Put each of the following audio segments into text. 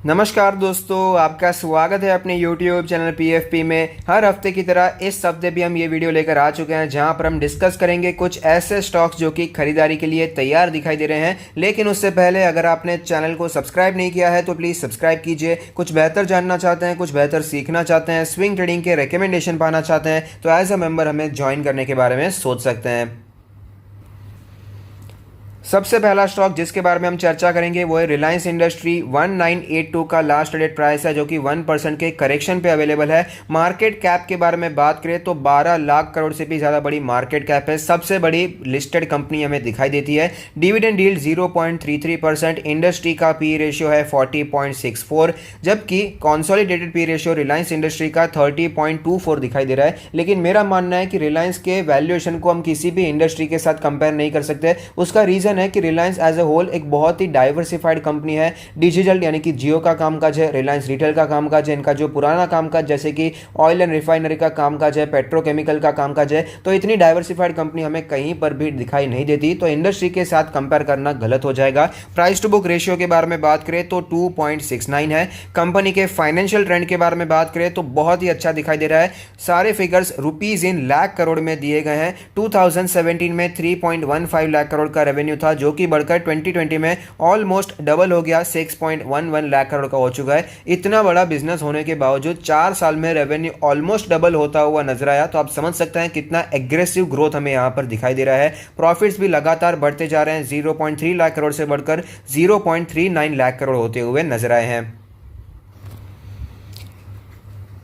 नमस्कार दोस्तों, आपका स्वागत है अपने YouTube चैनल PFP में। हर हफ्ते की तरह इस हफ्ते भी हम ये वीडियो लेकर आ चुके हैं जहां पर हम डिस्कस करेंगे कुछ ऐसे स्टॉक्स जो कि खरीदारी के लिए तैयार दिखाई दे रहे हैं। लेकिन उससे पहले अगर आपने चैनल को सब्सक्राइब नहीं किया है तो प्लीज़ सब्सक्राइब कीजिए। कुछ बेहतर जानना चाहते हैं, कुछ बेहतर सीखना चाहते हैं, स्विंग ट्रेडिंग के रिकमेंडेशन पाना चाहते हैं तो एज अ मेंबर हमें ज्वाइन करने के बारे में सोच सकते हैं। सबसे पहला स्टॉक जिसके बारे में हम चर्चा करेंगे वो है रिलायंस इंडस्ट्री। 1982 का लास्ट ट्रेडेड प्राइस है जो कि 1% के करेक्शन पे अवेलेबल है। मार्केट कैप के बारे में बात करें तो 12 लाख करोड़ से भी ज़्यादा बड़ी मार्केट कैप है। सबसे बड़ी लिस्टेड कंपनी हमें दिखाई देती है। Dividend yield 0.33%। इंडस्ट्री का पी रेशियो है 40.64, जबकि consolidated P ratio Reliance industry का 30.24 दिखाई दे रहा है। लेकिन मेरा मानना है कि रिलायंस के वैल्यूएशन को हम किसी भी इंडस्ट्री के साथ कंपेयर नहीं कर सकते। उसका रीज़न है कि रिलायंस एज ए होल एक बहुत ही डाइवर्सिफाइड कंपनी है। डिजिटल यानी कि जियो का कामकाज है, रिलायंस रिटेल का कामकाज है, इनका जो पुराना कामकाज जैसे कि ऑयल एंड रिफाइनरी का कामकाज है, पेट्रोकेमिकल का कामकाज है। तो इतनी डाइवर्सिफाइड कंपनी हमें कहीं पर भी दिखाई नहीं देती, तो इंडस्ट्री के साथ कंपेयर करना गलत हो जाएगा। प्राइस टू बुक रेशियो के बारे में बात करें तो 2.69 है। कंपनी के फाइनेंशियल ट्रेंड के बारे में बात करें तो बहुत ही अच्छा दिखाई दे रहा है। सारे figures rupees in lakh crore में दिए गए हैं। 2017 में 3.15 लाख करोड़ का रेवेन्यू था जो कि बढ़कर 2020 में ऑलमोस्ट डबल हो गया, 6.11 लाख करोड़ का हो चुका है। इतना बड़ा बिजनेस होने के बावजूद 4 साल में रेवेन्यू ऑलमोस्ट डबल होता हुआ नजर आया, तो आप समझ सकते हैं कितना एग्रेसिव ग्रोथ हमें यहां पर दिखाई दे रहा है। प्रॉफिट्स भी लगातार बढ़ते जा रहे हैं, 0.3 लाख करोड़ से बढ़कर 0.39 लाख करोड़ होते हुए नजर आए हैं।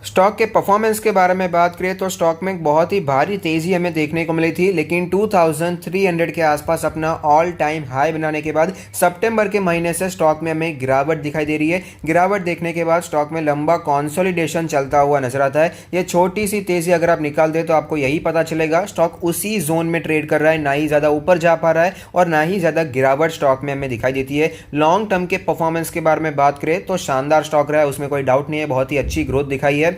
स्टॉक के परफॉर्मेंस के बारे में बात करें तो स्टॉक में बहुत ही भारी तेजी हमें देखने को मिली थी, लेकिन 2300 के आसपास अपना ऑल टाइम हाई बनाने के बाद सितंबर के महीने से स्टॉक में हमें गिरावट दिखाई दे रही है। गिरावट देखने के बाद स्टॉक में लंबा कंसोलिडेशन चलता हुआ नजर आता है। ये छोटी सी तेजी अगर आप निकाल दे तो आपको यही पता चलेगा स्टॉक उसी जोन में ट्रेड कर रहा है, ना ही ज़्यादा ऊपर जा पा रहा है और ना ही ज़्यादा गिरावट स्टॉक में हमें दिखाई देती है। लॉन्ग टर्म के परफॉर्मेंस के बारे में बात करें तो शानदार स्टॉक रहा है, उसमें कोई डाउट नहीं है, बहुत ही अच्छी ग्रोथ दिखाई है।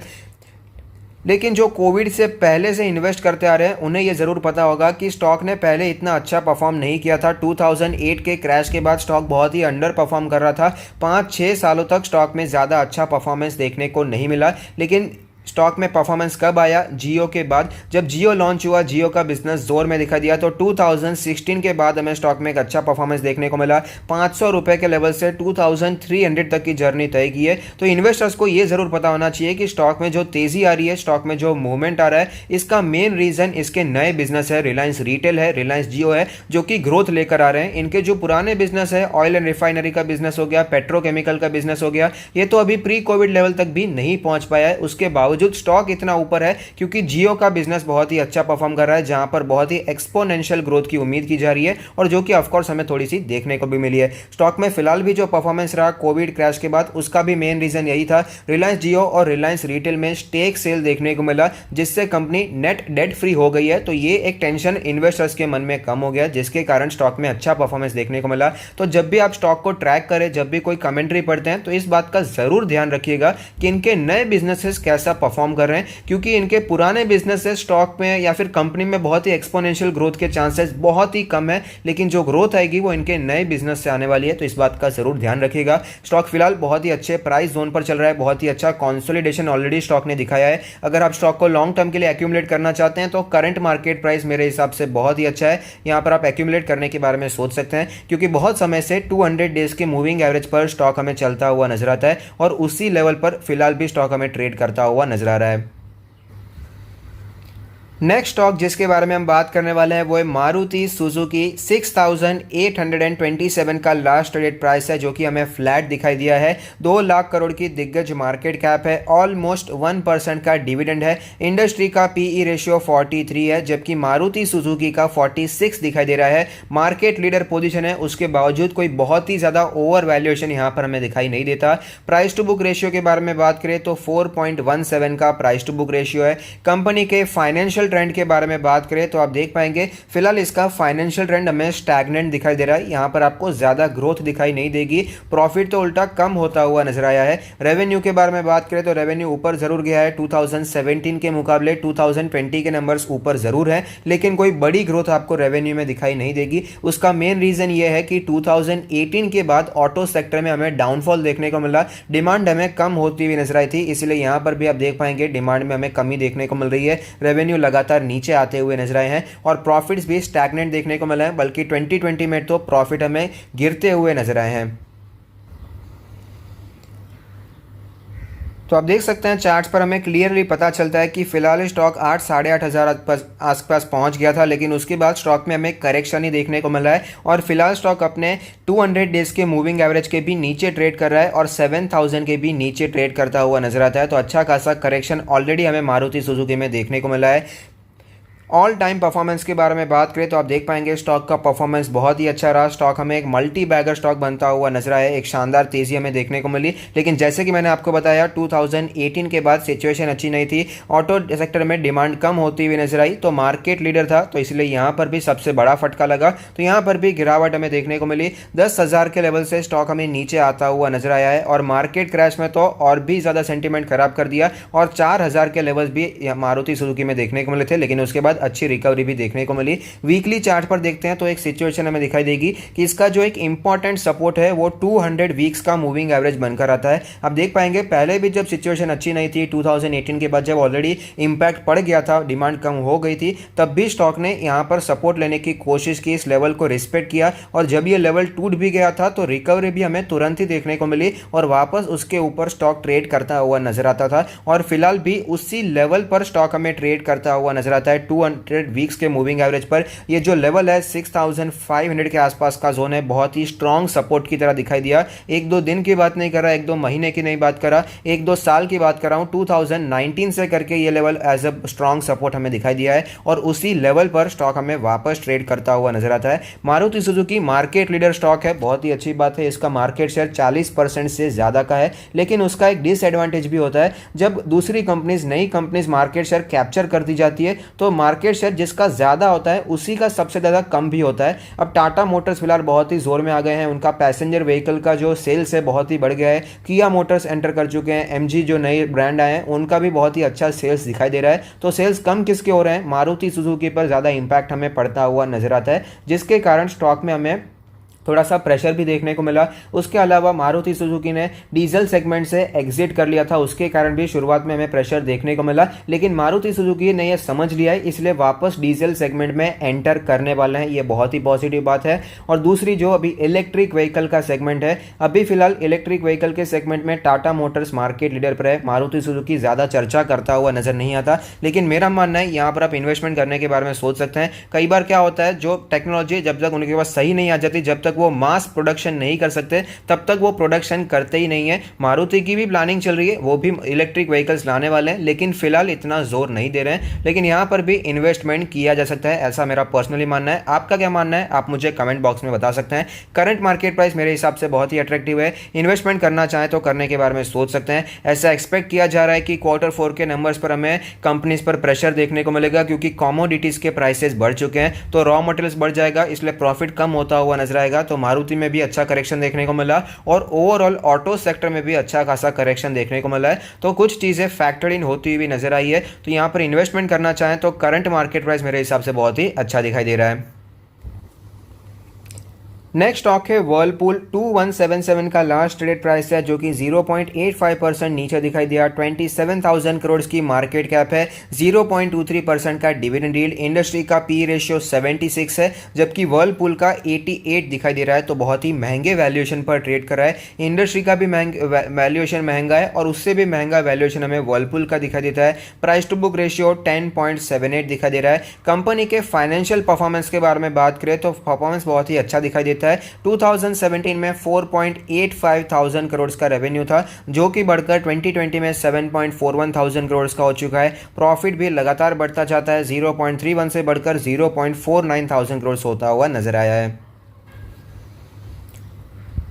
लेकिन जो कोविड से पहले से इन्वेस्ट करते आ रहे हैं उन्हें यह ज़रूर पता होगा कि स्टॉक ने पहले इतना अच्छा परफॉर्म नहीं किया था। 2008 के क्रैश के बाद स्टॉक बहुत ही अंडर परफॉर्म कर रहा था। 5-6 सालों तक स्टॉक में ज़्यादा अच्छा परफॉर्मेंस देखने को नहीं मिला। लेकिन स्टॉक में परफॉर्मेंस कब आया? जियो के बाद। जब जियो लॉन्च हुआ, जियो का बिजनेस जोर में दिखा दिया, तो 2016 के बाद हमें स्टॉक में एक अच्छा परफॉर्मेंस देखने को मिला। 500 रुपए के लेवल से 2300 तक की जर्नी तय की है। तो इन्वेस्टर्स को यह जरूर पता होना चाहिए कि स्टॉक में जो तेजी आ रही है, स्टॉक में जो मूवमेंट आ रहा है, इसका मेन रीजन इसके नए बिजनेस है। रिलायंस रिटेल है, रिलायंस जियो है, जो कि ग्रोथ लेकर आ रहे हैं। इनके जो पुराने बिजनेस है, ऑयल एंड रिफाइनरी का बिजनेस हो गया, पेट्रोकेमिकल का बिजनेस हो गया, ये तो अभी प्री कोविड लेवल तक भी नहीं पहुंच पाया है। उसके बावजूद स्टॉक इतना ऊपर है क्योंकि जियो का बिजनेस बहुत ही अच्छा परफॉर्म कर रहा है, जहां पर बहुत ही एक्सपोनेंशियल ग्रोथ की उम्मीद की जा रही है और जो कि ऑफ कोर्स हमें थोड़ी सी देखने को भी मिली है। स्टॉक में फिलहाल भी जो परफॉर्मेंस रहा कोविड क्रैश के बाद, उसका भी मेन रीजन यही था। रिलायंस जियो और रिलायंस रिटेल में स्टेक सेल देखने को मिला, जिससे कंपनी नेट डेट फ्री हो गई है। तो ये एक टेंशन इन्वेस्टर्स के मन में कम हो गया, जिसके कारण स्टॉक में अच्छा परफॉर्मेंस देखने को मिला। तो जब भी आप स्टॉक को ट्रैक करें, जब भी कोई कमेंट्री पढ़ते हैं, तो इस बात का जरूर ध्यान रखिएगा कि इनके नए बिजनेसेस कैसा परफॉर्म कर रहे हैं, क्योंकि इनके पुराने बिजनेसेस स्टॉक में या फिर कंपनी में बहुत ही एक्सपोनेंशियल ग्रोथ के चांसेस बहुत ही कम है। लेकिन जो ग्रोथ आएगी वो इनके नए बिजनेस से आने वाली है, तो इस बात का जरूर ध्यान रखिएगा। स्टॉक फिलहाल बहुत ही अच्छे प्राइस जोन पर चल रहा है, बहुत ही अच्छा कंसोलिडेशन ऑलरेडी स्टॉक ने दिखाया है। अगर आप स्टॉक को लॉन्ग टर्म के लिए एक्यूमुलेट करना चाहते हैं तो करंट मार्केट प्राइस मेरे हिसाब से बहुत ही अच्छा है। यहां पर आप एक्यूमुलेट करने के बारे में सोच सकते हैं, क्योंकि बहुत समय से 200 डेज के मूविंग एवरेज पर स्टॉक हमें चलता हुआ नजर आता है और उसी लेवल पर फिलहाल भी स्टॉक हमें ट्रेड करता हुआ नजर आ रहा है। नेक्स्ट स्टॉक जिसके बारे में हम बात करने वाले हैं वो है मारुति सुजुकी। 6827 का लास्ट ट्रेडेड प्राइस है, जो कि हमें फ्लैट दिखाई दिया है। 2 लाख करोड़ की दिग्गज मार्केट कैप है, ऑलमोस्ट 1% का डिविडेंड है। इंडस्ट्री का पीई रेशियो 43 है, जबकि मारुति सुजुकी का 46 दिखाई दे रहा है। मार्केट लीडर पोजीशन है, उसके बावजूद कोई बहुत ही ज़्यादा ओवर वैल्यूएशन यहाँ पर हमें दिखाई नहीं देता। प्राइस टू बुक रेशियो के बारे में बात करें तो 4.17 का प्राइस टू बुक रेशियो है। कंपनी के फाइनेंशियल ट्रेंड के बारे में बात करें तो आप देख पाएंगे फिलहाल इसका फाइनेंशियल ट्रेंड हमें स्टैग्नेंट दिखाई दे रहा है। यहाँ पर आपको ज़्यादा ग्रोथ दिखाई नहीं देगी, प्रॉफिट तो उल्टा कम होता हुआ नजर आया है। रेवेन्यू के बारे में बात करें तो रेवेन्यू ऊपर जरूर गया है, 2017 के मुकाबले 2020 के नंबर्स ऊपर जरूर है, लेकिन कोई बड़ी ग्रोथ आपको रेवेन्यू में दिखाई नहीं देगी। उसका मेन रीजन ये है कि 2018 के बाद ऑटो सेक्टर में हमें डाउनफॉल देखने को मिला, डिमांड हमें कम होती हुई नजर आई थी, इसलिए यहाँ पर भी आप देख पाएंगे डिमांड में हमें कमी देखने को मिल रही है। रेवेन्यू लगातार नीचे आते हुए नजर आए हैं और प्रॉफिट्स भी स्टैग्नेंट देखने को मिला है, बल्कि 2020 में तो प्रॉफिट हमें गिरते हुए नजर आए हैं। तो आप देख सकते हैं चार्ट्स पर हमें क्लियरली पता चलता है कि फिलहाल स्टॉक 8 साढ़े 8 हज़ार आसपास पहुंच गया था, लेकिन उसके बाद स्टॉक में हमें करेक्शन ही देखने को मिला है और फिलहाल स्टॉक अपने 200 डेज के मूविंग एवरेज के भी नीचे ट्रेड कर रहा है और 7000 के भी नीचे ट्रेड करता हुआ नजर आता है। तो अच्छा खासा करेक्शन ऑलरेडी हमें मारुति सुजुकी में देखने को मिला है। ऑल टाइम परफॉर्मेंस के बारे में बात करें तो आप देख पाएंगे स्टॉक का परफॉर्मेंस बहुत ही अच्छा रहा। स्टॉक हमें एक मल्टी बैगर स्टॉक बनता हुआ नजर आया, एक शानदार तेजी हमें देखने को मिली, लेकिन जैसे कि मैंने आपको बताया 2018 के बाद सिचुएशन अच्छी नहीं थी, ऑटो सेक्टर में डिमांड कम होती हुई नजर आई, तो मार्केट लीडर था तो इसलिए यहाँ पर भी सबसे बड़ा फटका लगा। तो यहाँ पर भी गिरावट हमें देखने को मिली, 10,000 के लेवल से स्टॉक हमें नीचे आता हुआ नजर आया है और मार्केट क्रैश में तो और भी ज़्यादा सेंटीमेंट खराब कर दिया और 4,000 के लेवल्स भी मारुति सुजुकी में देखने को मिले थे, लेकिन उसके बाद अच्छी रिकवरी भी देखने को मिली। वीकली चार्ट पर देखते हैं तो एक सिचुएशन हमें दिखाई देगी कि इसका जो एक इंपॉर्टेंट सपोर्ट है वो 200 वीक्स का मूविंग एवरेज बनकर आता है। आप देख पाएंगे पहले भी जब सिचुएशन अच्छी नहीं थी 2018 के बाद, जब ऑलरेडी इंपैक्ट पड़ गया था, डिमांड कम हो गई थी, तब भी स्टॉक ने यहां पर सपोर्ट लेने की कोशिश की, इस लेवल को रिस्पेक्ट किया और जब ये लेवल टूट भी गया था तो रिकवरी भी हमें तुरंत ही देखने को मिली और वापस उसके ऊपर स्टॉक ट्रेड करता हुआ नजर आता था और फिलहाल भी उसी लेवल पर स्टॉक हमें ट्रेड करता हुआ नजर आता है 200 वीक्स के मूविंग एवरेज पर। ये जो लेवल है 6500 के आसपास का जोन है, बहुत ही स्ट्रॉन्ग सपोर्ट की तरह दिखाई दिया। एक दो दिन की बात नहीं कर रहा, एक दो महीने की नहीं बात कर रहा, एक दो साल की बात कर रहा हूं। 2019 से करके ये level as a strong support हमें दिखाई दिया है और उसी लेवल पर स्टॉक हमें वापस ट्रेड करता हुआ नजर आता है। Maruti Suzuki market leader stock है, बहुत ही अच्छी बात है, इसका मार्केट शेयर 40% से ज्यादा का है, लेकिन उसका एक डिसएडवांटेज भी होता है, जब दूसरी कंपनीज नई कंपनीज मार्केट शेयर कैप्चर कर दी जाती है तो मार्केट शेयर जिसका ज़्यादा होता है उसी का सबसे ज़्यादा कम भी होता है। अब टाटा मोटर्स फिलहाल बहुत ही जोर में आ गए हैं, उनका पैसेंजर व्हीकल का जो सेल्स है बहुत ही बढ़ गया है। किया मोटर्स एंटर कर चुके हैं, एमजी जो नए ब्रांड आए हैं उनका भी बहुत ही अच्छा सेल्स दिखाई दे रहा है। तो सेल्स कम किसके हो रहे हैं, मारुति सुजुकी पर ज़्यादा इंपैक्ट हमें पड़ता हुआ नजर आता है, जिसके कारण स्टॉक में हमें थोड़ा सा प्रेशर भी देखने को मिला। उसके अलावा मारुति सुजुकी ने डीजल सेगमेंट से एग्जिट कर लिया था, उसके कारण भी शुरुआत में हमें प्रेशर देखने को मिला, लेकिन मारुति सुजुकी ने यह समझ लिया है, इसलिए वापस डीजल सेगमेंट में एंटर करने वाले हैं, ये बहुत ही पॉजिटिव बात है। और दूसरी जो अभी इलेक्ट्रिक व्हीकल का सेगमेंट है, अभी फिलहाल इलेक्ट्रिक व्हीकल के सेगमेंट में टाटा मोटर्स मार्केट लीडर पर है, मारुति सुजुकी ज़्यादा चर्चा करता हुआ नजर नहीं आता, लेकिन मेरा मानना है यहाँ पर आप इन्वेस्टमेंट करने के बारे में सोच सकते हैं। कई बार क्या होता है, जो टेक्नोलॉजी जब तक उनके पास सही नहीं आ जाती, जब तक वो मास प्रोडक्शन नहीं कर सकते तब तक वो प्रोडक्शन करते ही नहीं है। मारुति की भी प्लानिंग चल रही है, वो भी इलेक्ट्रिक व्हीकल्स लाने वाले हैं, लेकिन फिलहाल इतना जोर नहीं दे रहे हैं, लेकिन यहां पर भी इन्वेस्टमेंट किया जा सकता है, ऐसा मेरा पर्सनली मानना है। आपका क्या मानना है आप मुझे कमेंट बॉक्स में बता सकते हैं। करंट मार्केट प्राइस मेरे हिसाब से बहुत ही अट्रैक्टिव है, इन्वेस्टमेंट करना चाहें तो करने के बारे में सोच सकते हैं। ऐसा एक्सपेक्ट किया जा रहा है कि Q4 के नंबर्स पर हमें कंपनीज पर प्रेशर देखने को मिलेगा, क्योंकि कमोडिटीज के प्राइसेस बढ़ चुके हैं, तो रॉ मटेरियल्स बढ़ जाएगा, इसलिए प्रॉफिट कम होता हुआ नजर आएगा। तो मारुति में भी अच्छा करेक्शन देखने को मिला और ओवरऑल ऑटो सेक्टर में भी अच्छा खासा करेक्शन देखने को मिला है, तो कुछ चीजें फैक्टर इन होती हुई नजर आई है। तो यहां पर इन्वेस्टमेंट करना चाहें तो करंट मार्केट प्राइस मेरे हिसाब से बहुत ही अच्छा दिखाई दे रहा है। नेक्स्ट स्टॉक है वर्लपूल, 2177 का लास्ट ट्रेडेड प्राइस है, जो कि 0.85% नीचे दिखाई दिया। 27,000 करोड़ की मार्केट कैप है, 0.23% का डिविडेंड यील्ड, इंडस्ट्री का पी रेशियो 76 है, जबकि वर्लपूल का 88 दिखाई दे रहा है, तो बहुत ही महंगे वैल्यूएशन पर ट्रेड कर रहा है। इंडस्ट्री का भी वैल्यूएशन महंगा है और उससे भी महंगा वैल्यूएशन हमें वर्लपूल का दिखाई देता है। प्राइस टू बुक रेशियो 10.78 दिखाई दे रहा है। कंपनी के फाइनेंशियल परफॉर्मेंस के बारे में बात करें तो परफॉर्मेंस बहुत ही अच्छा दिखाई देता है। 2017 में 4.85 थाउजेंड करोड़ का रेवेन्यू था, जो कि बढ़कर 2020 में 7.41 थाउजेंड करोड़ का हो चुका है। प्रॉफिट भी लगातार बढ़ता जाता है, 0.31 से बढ़कर 0.49 थाउजेंड करोड़ होता हुआ नजर आया है।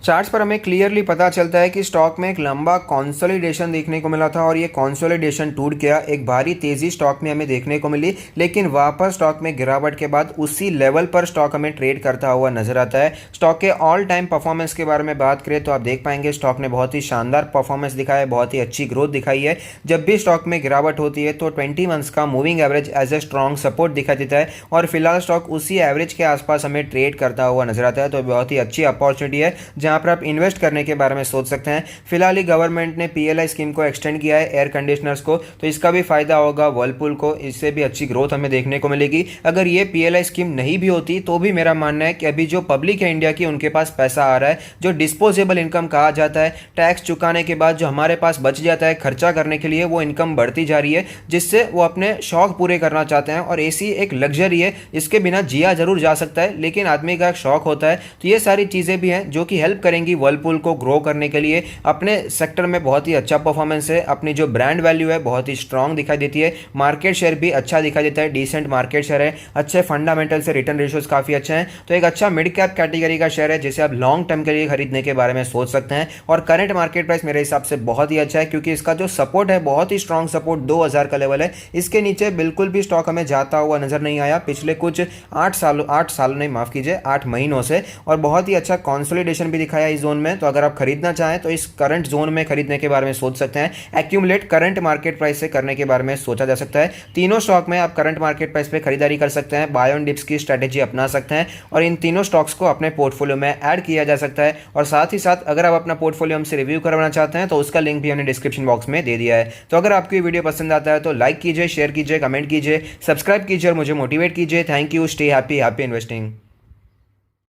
चार्ट्स पर हमें क्लियरली पता चलता है कि स्टॉक में एक लंबा कंसोलिडेशन देखने को मिला था और ये कंसोलिडेशन टूट गया। एक भारी तेजी स्टॉक में हमें देखने को मिली, लेकिन वापस स्टॉक में गिरावट के बाद उसी लेवल पर स्टॉक हमें ट्रेड करता हुआ नजर आता है। स्टॉक के ऑल टाइम परफॉर्मेंस के बारे में बात करें तो आप देख पाएंगे स्टॉक ने बहुत ही शानदार परफॉर्मेंस दिखाया है, बहुत ही अच्छी ग्रोथ दिखाई है। जब भी स्टॉक में गिरावट होती है तो 20 मंथ्स का moving average as a strong support दिखाई देता है और फिलहाल स्टॉक उसी एवरेज के आसपास हमें ट्रेड करता हुआ नजर आता है। तो बहुत ही अच्छी अपॉर्चुनिटी है जहां पर आप इन्वेस्ट करने के बारे में सोच सकते हैं। फिलहाल ही गवर्नमेंट ने पीएलआई स्कीम को एक्सटेंड किया है एयर कंडीशनर्स को, तो इसका भी फायदा होगा वर्लपूल को, इससे भी अच्छी ग्रोथ हमें देखने को मिलेगी। अगर ये पीएलआई स्कीम नहीं भी होती तो भी मेरा मानना है कि अभी जो पब्लिक है इंडिया की उनके पास पैसा आ रहा है, जो डिस्पोजेबल इनकम कहा जाता है, टैक्स चुकाने के बाद जो हमारे पास बच जाता है खर्चा करने के लिए, वो इनकम बढ़ती जा रही है, जिससे वो अपने शौक पूरे करना चाहते हैं। और एसी एक लग्जरी है, इसके बिना जिया जरूर जा सकता है, लेकिन आदमी का एक शौक होता है। तो ये सारी चीजें भी हैं जो कि हेल्प करेंगी वर्लपूल को ग्रो करने के लिए। अपने सेक्टर में बहुत ही अच्छा परफॉर्मेंस है, अपनी जो ब्रांड वैल्यू है बहुत ही स्ट्रांग दिखाई देती है, मार्केट शेयर भी अच्छा दिखाई देता है, डिसेंट मार्केट शेयर है, अच्छे फंडामेंटल से रिटर्न रेशियोज काफी अच्छे हैं। तो एक अच्छा मिड कैप कैटेगरी का शेयर है जिसे आप लॉन्ग टर्म के लिए खरीदने के बारे में सोच सकते हैं। और करंट मार्केट प्राइस मेरे हिसाब से बहुत ही अच्छा है, क्योंकि इसका जो सपोर्ट है बहुत ही स्ट्रांग सपोर्ट 2000 का लेवल है। इसके नीचे बिल्कुल भी स्टॉक हमें जाता हुआ नजर नहीं आया पिछले कुछ 8 महीनों से, और बहुत ही अच्छा कंसोलिडेशन भी दिखाया इस जोन में। तो अगर आप खरीदना चाहें तो इस करंट जोन में खरीदने के बारे में सोच सकते हैं। एक्यूमुलेट करंट मार्केट प्राइस से करने के बारे में सोचा जा सकता है। तीनों स्टॉक में आप करंट मार्केट प्राइस पे खरीदारी कर सकते हैं, बाय ऑन डिप्स की स्ट्रेटेजी अपना सकते हैं और इन तीनों स्टॉक्स को अपने पोर्टफोलियो में ऐड किया जा सकता है। और साथ ही साथ अगर आप अपना पोर्टफोलियो हमसे रिव्यू करवाना चाहते हैं तो उसका लिंक भी हमने डिस्क्रिप्शन बॉक्स में दे दिया है। तो अगर आपको ये वीडियो पसंद आता है तो लाइक कीजिए, शेयर कीजिए, कमेंट कीजिए, सब्सक्राइब कीजिए और मुझे मोटिवेट कीजिए। Thank you, stay happy, happy investing.